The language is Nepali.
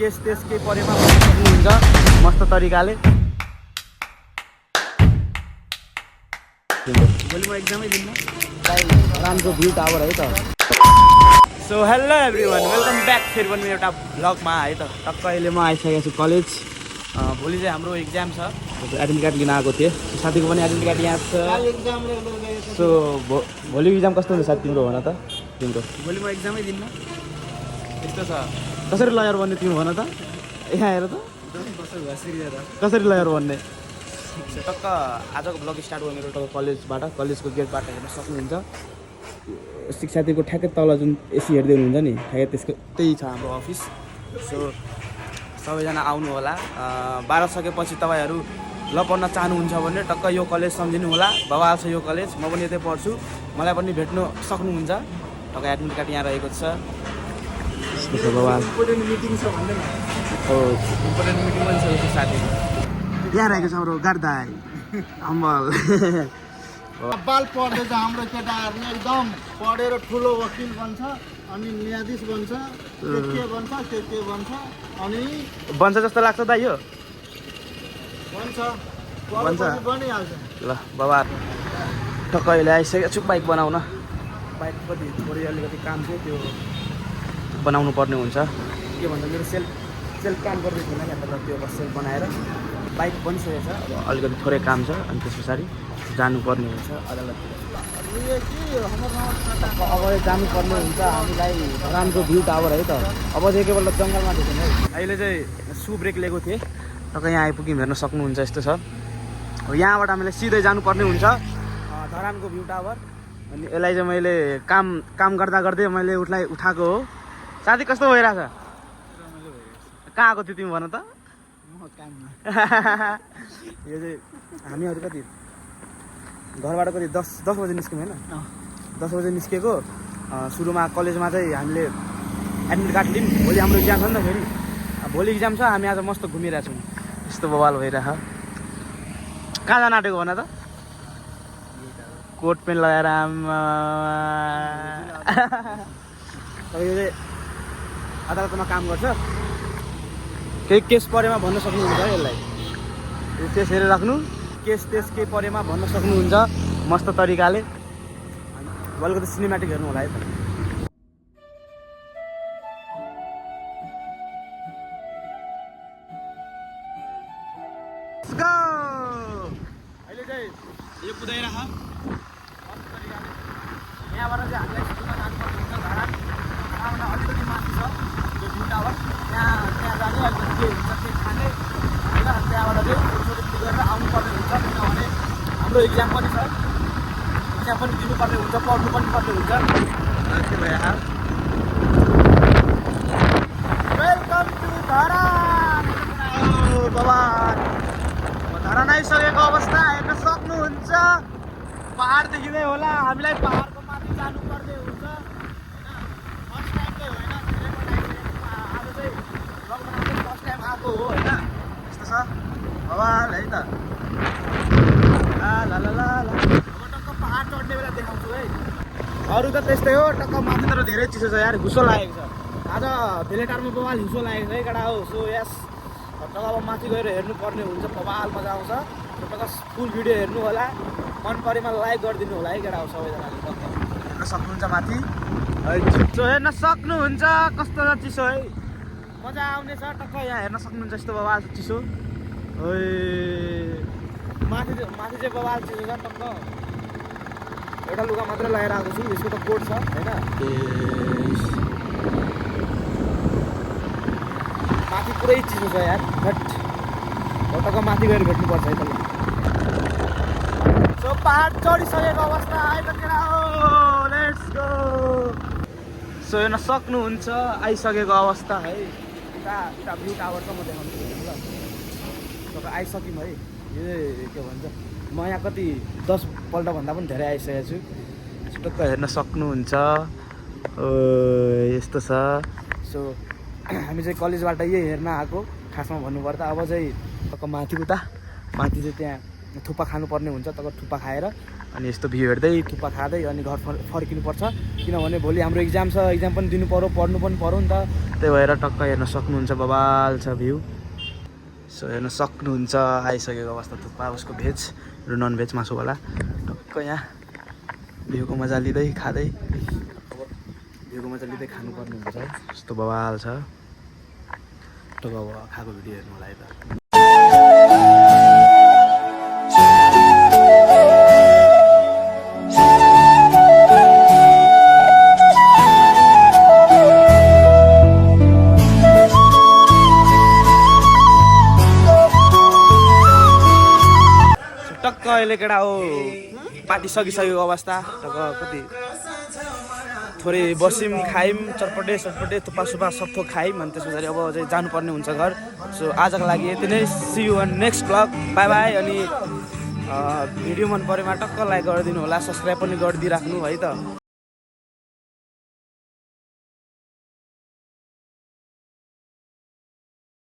केस त्यसकै परेमा भन्न सक्नुहुन्छ मस्त तरिकाले। भोलि म एक्जामै दिन्न राम्रो भ्यू टावर है त। So hello everyone, welcome back फेरि पनि एउटा भ्लगमा है त। टक्क अहिले म आइसकेको छु कलेज। भोलि चाहिँ हाम्रो एक्जाम छ, एडमिट कार्ड लिन आएको थिएँ। साथीको पनि एडमिट कार्ड यहाँ छ। सो भोलि एक्जाम कस्तो हुन्छ साथी तिम्रो भन त? तिम्रो भोलि म एक्जामै दिन्न यस्तो छ। कसरी लयर बन्ने तिमी भन त? यहाँ हेर त कसरी लयर बन्ने। टक्क आजको ब्लग स्टार्ट भयो मेरो टक्क कलेजबाट, कलेजको गेटबाट हेर्न सक्नुहुन्छ। शिक्षार्थीको ठ्याक्कै तल जुन एसी हेर्दै हुनुहुन्छ नि, ठ्याक्कै त्यसको त्यही छ हाम्रो अफिस। सो सबैजना आउनु होला। 12 सकेपछि तपाईँहरू ल पढ्न चाहनुहुन्छ भने टक्क यो कलेज सम्झिनु होला। बवाल छ यो कलेज, म पनि यतै पढ्छु, मलाई पनि भेट्नु सक्नुहुन्छ। टक्क एडमिट कार्ड यहाँ रहेको छ। बवाल इम्पोर्टेन्ट मिटिङ छ भन्दै हो, इम्पोर्टेन्ट मिटिङ पनि छ साथी। यहाँ रहेको छ हाम्रो गर्दाई अम्बल। बाल पढ्दै त हाम्रो केटाहरूले एकदम पढेर ठुलो वकिल बन्छ, अनि न्यायाधीश बन्छ, के बन्छ अनि बन्छ जस्तो लाग्छ दाइ यो? बन्छ बनिहाल्छ। ल बाबा टक्क अहिले आइसकेको छु बाइक बनाउन। बाइक कति थोरै अलिकति काम थियो, त्यो बनाउनु पर्ने हुन्छ। के भन्छ मेरो सेल्फ काम गर्दै थिएन क्या, तर त्यो बस सेल्फ बनाएर बाइक बनिसकेको छ। अब अलिकति थोरै काम छ, अनि त्यस पछाडि जानुपर्ने हुन्छ अदालततिर। अब जानुपर्ने हुन्छ हामीलाई राम्रो भ्यू टावर है त। अब चाहिँ एकैपल्ट जङ्गलमा भेट्यौँ है। अहिले चाहिँ सु ब्रेक लिएको थिएँ, टक्क यहाँ आइपुग्यौँ, हेर्न सक्नुहुन्छ यस्तो छ। यहाँबाट हामीले सिधै जानुपर्ने हुन्छ धरानको भ्यू टावर। अनि यसलाई चाहिँ मैले काम गर्दा गर्दै मैले उठाएको हो। साथी कस्तो भइरहेछ? कहाँ आएको थियो तिमी भन त? यो चाहिँ हामीहरू कति घरबाट कति 10 बजे निस्क्यौँ होइन? 10 बजे निस्केको। सुरुमा कलेजमा चाहिँ हामीले एडमिट कार्ड लियौँ। भोलि हाम्रो इक्जाम छ नि त फेरि। भोलि इक्जाम छ, हामी आज मस्त घुमिरहेको छौँ। यस्तो बवाल भइरह। कहाँ जान आँटेको भन त? कोट पेन्ट लगाएर यो चाहिँ अदालतमा काम गर्छ। केही केस परेमा भन्न सक्नुहुन्छ है यसलाई। यो केस हेरेर राख्नु, केस त्यसकै परेमा भन्न सक्नुहुन्छ मस्त तरिकाले। अलिकति सिनेमेटिक हेर्नु होला है त। अहिले चाहिँ यो कुदाइरह मस्त तरिकाले। यहाँबाट चाहिँ हामीलाई स्कुलमा जानुपर्ने हुन्छ धरान। धरानबाट अलिकति माथि छ यो भ्यू टावर। त्यहाँ जाने अलिकति के हुन्छ के खाने होइन। त्यहाँबाट चाहिँ छोटो गरेर आउनुपर्ने हुन्छ, किनभने हाम्रो इक्जाम पनि छ। इक्जाम पनि दिनुपर्ने हुन्छ, पढ्नु पनि पर्ने हुन्छ। त्यो भएर वेलकम टु धरान। बाबा धरान आइसकेको अवस्था हेर्न सक्नुहुन्छ। पहाड देखिँदै होला, हामीलाई पहाडको माथि जानुपर्ने हुन्छ होइन। फर्स्ट टाइम चाहिँ होइन, आज चाहिँ लकडाउन चाहिँ फर्स्ट टाइम आएको हो होइन। यस्तो छ बवाल है त। ल अब टक्क पहाड चढ्ने बेला देखाउँछु है। अरू त त्यस्तै हो टक्क माथि, तर धेरै चिसो छ यार, हुसो लागेको छ। आज भेलेटारमा बवाल हुसो लागेको छ है केटा हो। सो यस टक्क अब माथि गएर हेर्नुपर्ने हुन्छ, बवाल मजा आउँछ। टक्क फुल भिडियो हेर्नु होला, मन परेमा लाइक गरिदिनु होला है केटा हो। सबैजनाले टक्क हेर्न सक्नुहुन्छ माथि है, चिसो हेर्न सक्नुहुन्छ कस्तो छ चिसो है, मजा आउने छ। टक्क यहाँ हेर्न सक्नुहुन्छ यस्तो बवाल चिसो है। माथि चाहिँ बवाल चिसो छ। टक्क एउटा लुगा मात्रै लगाएर आएको छु, यसको त कोट छ होइन। माथि पुरै चिसो छ यार, बट टक्क माथि गएर भेट्नुपर्छ है त। सो पहाड चढिसकेको अवस्था है त केटा हो, लेट्स गो। सो हेर्न सक्नुहुन्छ आइसकेको अवस्था है। उता भ्यू टावर छ, म देखाउँछु ल। टक्क आइसक्यौँ है। यो के भन्छ, म यहाँ कति 10 पल्टभन्दा पनि धेरै आइसकेको छु। टक्क हेर्न सक्नुहुन्छ यस्तो छ। सो हामी चाहिँ कलेजबाट यही हेर्न आएको खासमा भन्नुपर्दा। अब चाहिँ टक्क माथि चाहिँ त्यहाँ थुक्पा खानुपर्ने हुन्छ तब थुक्पा खाएर अनि यस्तो भ्यू हेर्दै थुक्पा खाँदै अनि घर फर्किनुपर्छ किनभने भोलि हाम्रो इक्जाम छ इक्जाम पनि दिनु पऱ्यो पढ्नु पनि पऱ्यो नि त त्यही भएर टक्क हेर्न सक्नुहुन्छ बबाल छ भ्यू सो हेर्न सक्नुहुन्छ आइसकेको अवस्था थुक्पा उसको भेज र नन भेज मासुवाला टक्क यहाँ भ्यूको मजा लिँदै खाँदै भ्यूको मजा लिँदै खानुपर्ने हुन्छ यस्तो बवाल छ टक्क अब खाएको भिडियो हेर्नु होला त टक्क अहिले केटा हो पार्टी सकिसकेको अवस्था टक्क कति थोरै बस्यौँ खायौँ चटपटे थुक्पा सुपा सब थोक खायौँ अनि त्यस पछाडि अब चाहिँ जानुपर्ने हुन्छ घर सो आजको लागि यति नै see you on next blog bye bye अनि भिडियो मन परेमा टक्क लाइक गरिदिनु होला सब्सक्राइब पनि गरिदिइराख्नु है त